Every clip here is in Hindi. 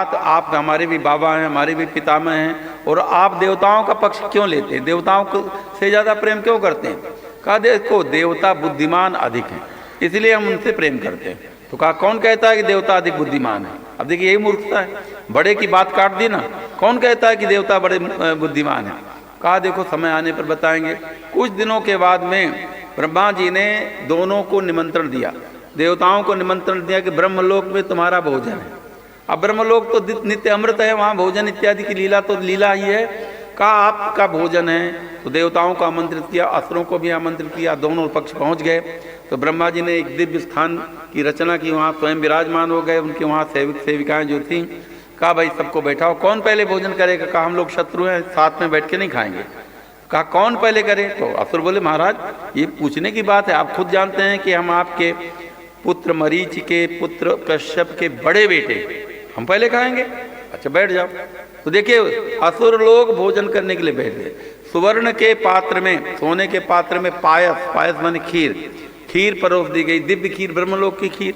बात, आप हमारे भी बाबा हैं, हमारे भी पितामह हैं, और आप देवताओं का पक्ष क्यों लेते हैं, देवताओं को से ज़्यादा प्रेम क्यों करते हैं? कहा देखो देवता बुद्धिमान अधिक हैं, इसलिए हम उनसे प्रेम करते हैं। तो कहा कौन कहता है कि देवता अधिक बुद्धिमान है? अब देखिए यही मूर्खता है, बड़े की बात काट दी ना। कौन कहता है कि देवता बड़े बुद्धिमान है? कहा देखो समय आने पर बताएंगे। कुछ दिनों के बाद में ब्रह्मा जी ने दोनों को निमंत्रण दिया, देवताओं को निमंत्रण दिया कि ब्रह्मलोक में तुम्हारा भोजन है। अब ब्रह्मलोक तो नित्य अमृत है, वहाँ भोजन इत्यादि की लीला तो लीला ही है। कहा आपका भोजन है, तो देवताओं को आमंत्रित किया, असुरों को भी आमंत्रित किया, दोनों पक्ष पहुँच गए। तो ब्रह्मा जी ने एक दिव्य स्थान की रचना की, वहाँ स्वयं विराजमान हो गए, उनके वहाँ सेविक सेविकाएँ जो थीं। कहा भाई सबको बैठाओ, कौन पहले भोजन करेगा? कहा हम लोग शत्रु हैं, साथ में बैठ के नहीं खाएंगे। कहा कौन पहले करे? तो असुर बोले महाराज ये पूछने की बात है, आप खुद जानते हैं कि हम आपके पुत्र मरीच के पुत्र कश्यप के बड़े बेटे, हम पहले खाएंगे। अच्छा बैठ जाओ। तो देखिए असुर लोग भोजन करने के लिए बैठ गए। सुवर्ण के पात्र में, सोने के पात्र में पायस, पायस माने खीर, खीर परोस दी गई, दिव्य खीर, ब्रह्मलोक की खीर।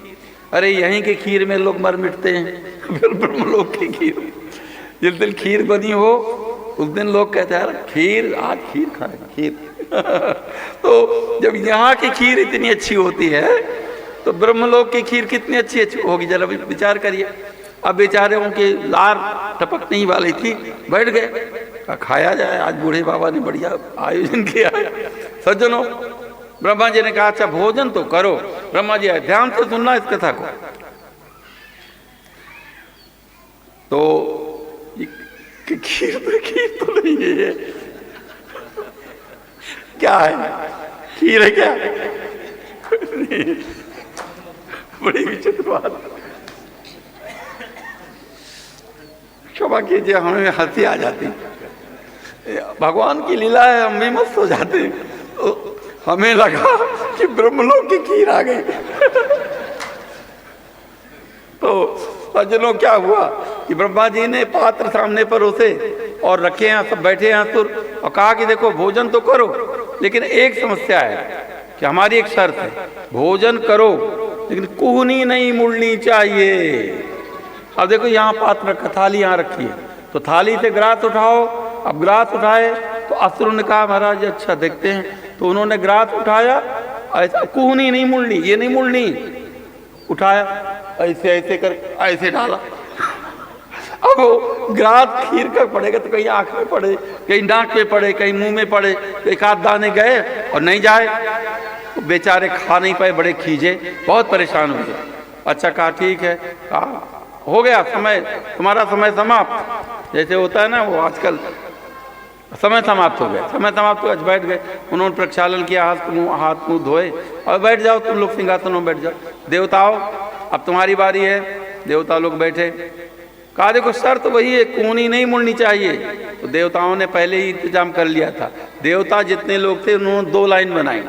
अरे यहीं के खीर में लोग मर मिटते हैं, फिर ब्रह्मलोक की खीर, जिस दिन खीर बनी हो उस दिन लोग कहते हैं खीर, आज खीर खाएंगे खीर। तो जब यहाँ की खीर इतनी अच्छी होती है तो ब्रह्मलोक की खीर कितनी अच्छी अच्छी होगी, जरा विचार करिए। अब बेचारे उनके लार टपकने ही वाली थी, बैठ गए, खाया जाए, आज बूढ़े बाबा ने बढ़िया आयोजन किया है। सज्जनों, ब्रह्मा जी ने कहा अच्छा भोजन तो करो। ब्रह्मा जी ध्यान से सुनना इस कथा को। तो खीर तो नहीं है ये, क्या है? खीर है क्या? बड़ी विचित्र बात। क्षमा कीजिए, हमें हंसी आ जाती, भगवान की लीला है, हम भी मस्त हो जाते हैं। तो हमें लगा कि ब्रह्मलोक की खीर आ गई। तो सज्जनों क्या हुआ कि ब्रह्मा जी ने पात्र सामने पर उसे और रखे हैं, सब बैठे हैं असुर, और कहा कि देखो भोजन तो करो, लेकिन एक समस्या है कि हमारी एक शर्त है, भोजन करो लेकिन कुहनी नहीं मुड़नी चाहिए। अब देखो यहाँ पात्र रखा, थाली यहाँ रखी है, तो थाली से ग्रास उठाओ। अब ग्रास उठाए तो असुर ने कहा महाराज अच्छा देखते हैं, तो उन्होंने ग्रास उठाया, ऐसा कुहनी नहीं मुड़नी, ये नहीं मुड़नी, उठाया ऐसे ऐसे कर ऐसे डाला। अब वो ग्रास खीर का पड़ेगा तो कहीं आंख में पड़े, कहीं नाक पे पड़े, कहीं मुंह में पड़े, तो एक आध दाने गए और नहीं जाए, तो बेचारे खा नहीं पाए, बड़े खींचे, बहुत परेशान हुए। अच्छा कहा ठीक है, कहा हो गया समय, तुम्हारा समय समाप्त, जैसे होता है ना वो आजकल, समय समाप्त हो गया, समय समाप्त हो गया। बैठ गए, उन्होंने प्रक्षालन किया, हाथ मुंह धोए और बैठ जाओ तुम लोग सिंहासन में बैठ जाओ। देवताओं अब तुम्हारी बारी है। देवता लोग बैठे। कहा देखो शर्त वही है, कूनी नहीं मुड़नी चाहिए। तो देवताओं ने पहले ही इंतजाम कर लिया था। देवता जितने लोग थे उन्होंने 2 लाइन बनाई,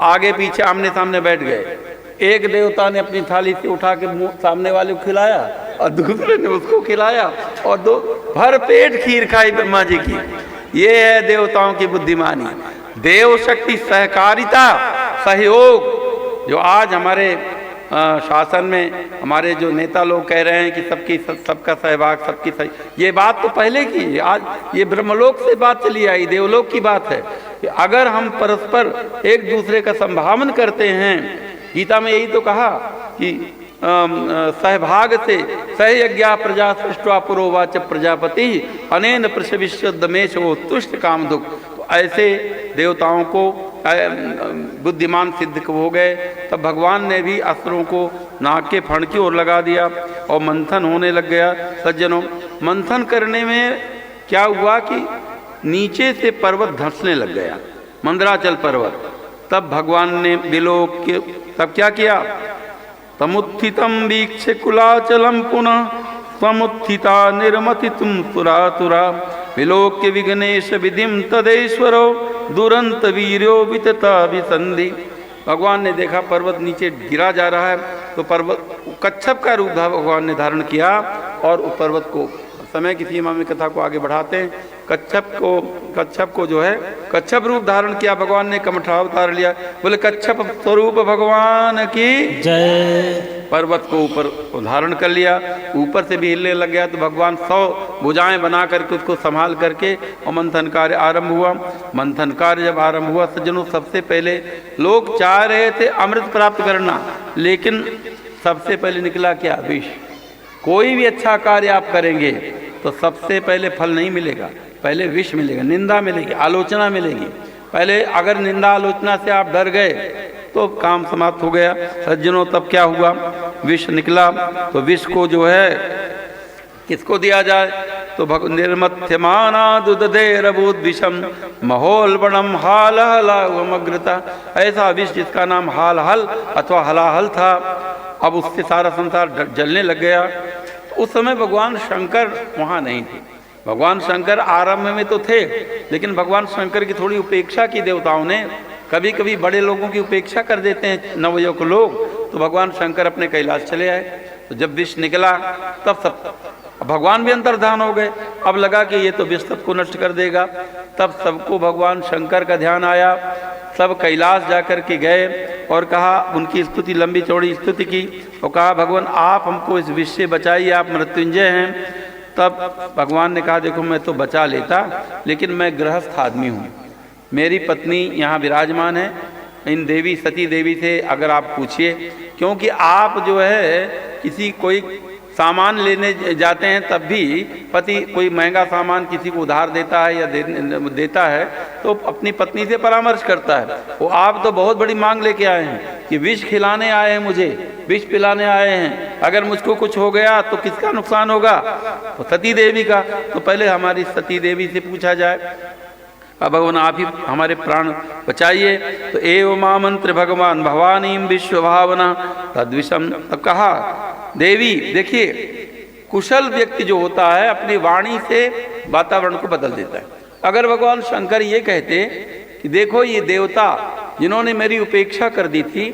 आगे पीछे आमने सामने बैठ गए। एक देवता ने अपनी थाली से उठा के मुंह सामने वाले को खिलाया और दूसरे ने उसको खिलाया और 2 भर पेट खीर खाई ब्रह्मा जी की। ये है देवताओं की बुद्धिमानी, देव शक्ति, सहकारिता, सहयोग। जो आज हमारे शासन में हमारे जो नेता लोग कह रहे हैं कि सबका सहभाग, सबकी सही, ये बात तो पहले की है। आज ये ब्रह्मलोक से बात चली आई, देवलोक की बात है कि अगर हम परस्पर एक दूसरे का संभावन करते हैं, गीता में यही तो कहा कि सहभाग से सहयज्ञा प्रजा सृष्टवा पुरोवाच प्रजापति अनेन प्रसविष्यदमेश वो तुष्ट काम दुख। तो ऐसे देवताओं को बुद्धिमान सिद्ध हो गए। तब भगवान ने भी असुरों को नाक के फण की ओर लगा दिया और मंथन होने लग गया। सज्जनों, मंथन करने में क्या हुआ कि नीचे से पर्वत धंसने लग गया, मंदराचल पर्वत। तब भगवान ने विलोक के तब क्या किया, तमुत्थितम वीक्ष्य कुलाचलम पुनः समुत्थिता निर्मति तुम तुरा तुरा विलोक्य विघ्नेश विधिम तदेश्वरो दुरंत वीर्यो वितता विसंधि। भगवान ने देखा पर्वत नीचे गिरा जा रहा है, तो पर्वत कच्छप का रूप भगवान ने धारण किया और उस पर्वत को, समय की सीमा में कथा को आगे बढ़ाते हैं, कच्छप को जो है कच्छप रूप धारण किया भगवान ने, कमठाव उतार लिया। बोले कच्छप स्वरूप भगवान की जय। पर्वत को ऊपर धारण कर लिया, ऊपर से भी हिलने लग गया तो भगवान 100 भुजाएं बना करके उसको संभाल करके और मंथन कार्य आरंभ हुआ। मंथन कार्य जब आरंभ हुआ सज्जनों, सबसे पहले लोग चाह रहे थे अमृत प्राप्त करना, लेकिन सबसे पहले निकला क्या? विष। कोई भी अच्छा कार्य आप करेंगे तो सबसे पहले फल नहीं मिलेगा, पहले विष मिलेगा, निंदा मिलेगी, आलोचना मिलेगी। पहले अगर निंदा आलोचना से आप डर गए तो काम समाप्त हो गया। सज्जनों, तब क्या हुआ? विष निकला। तो विष को जो है किसको दिया जाए? तो निर्मथ्यमाना दुदधेरभूत विषम महोलबणम हाल हलाग्रता। ऐसा विष जिसका नाम हाल हल अथवा हलाहल था, अब उससे सारा संसार जलने लग गया। उस समय भगवान शंकर वहाँ नहीं थे। भगवान शंकर आरंभ में तो थे, लेकिन भगवान शंकर की थोड़ी उपेक्षा की देवताओं ने। कभी कभी बड़े लोगों की उपेक्षा कर देते हैं नवयुवक लोग, तो भगवान शंकर अपने कैलाश चले आए। तो जब विष निकला तब सब भगवान भी अंतर्धान हो गए। अब लगा कि ये तो विष सबको नष्ट कर देगा। तब सबको भगवान शंकर का ध्यान आया, सब कैलाश जाकर के गए और कहा, उनकी स्तुति लंबी चौड़ी स्तुति की और कहा, भगवान आप हमको इस विष से बचाइए, आप मृत्युंजय हैं। तब भगवान ने कहा, देखो मैं तो बचा लेता, लेकिन मैं गृहस्थ आदमी हूँ, मेरी पत्नी यहाँ विराजमान है। इन देवी सती देवी से अगर आप पूछिए, क्योंकि आप जो है किसी कोई सामान लेने जाते हैं तब भी पति कोई महंगा सामान किसी को उधार देता है या देता है तो अपनी पत्नी से परामर्श करता है। वो आप तो बहुत बड़ी मांग लेके आए हैं कि विष खिलाने आए हैं, मुझे विष पिलाने आए हैं, अगर मुझको कुछ हो गया तो किसका नुकसान होगा? तो सती देवी का। तो पहले हमारी सती देवी से पूछा जाए, अब भगवान आप ही हमारे प्राण बचाइए। तो एव मां मंत्र भगवान भवानी विश्व भावना तद्विषम। तब कहा, देवी देखिए, कुशल व्यक्ति जो होता है अपनी वाणी से वातावरण को बदल देता है। अगर भगवान शंकर ये कहते कि देखो ये देवता जिन्होंने मेरी उपेक्षा कर दी थी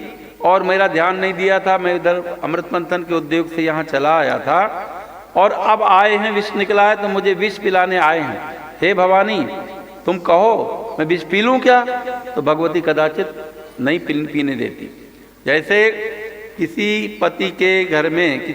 और मेरा ध्यान नहीं दिया था, मैं इधर अमृत मंथन के उद्योग से यहाँ चला आया था और अब आए हैं, विष निकला है तो मुझे विष पिलाने आए हैं, हे भवानी तुम कहो मैं विष पी लूं क्या? तो भगवती कदाचित नहीं पीने देती। जैसे किसी पति के घर में किसी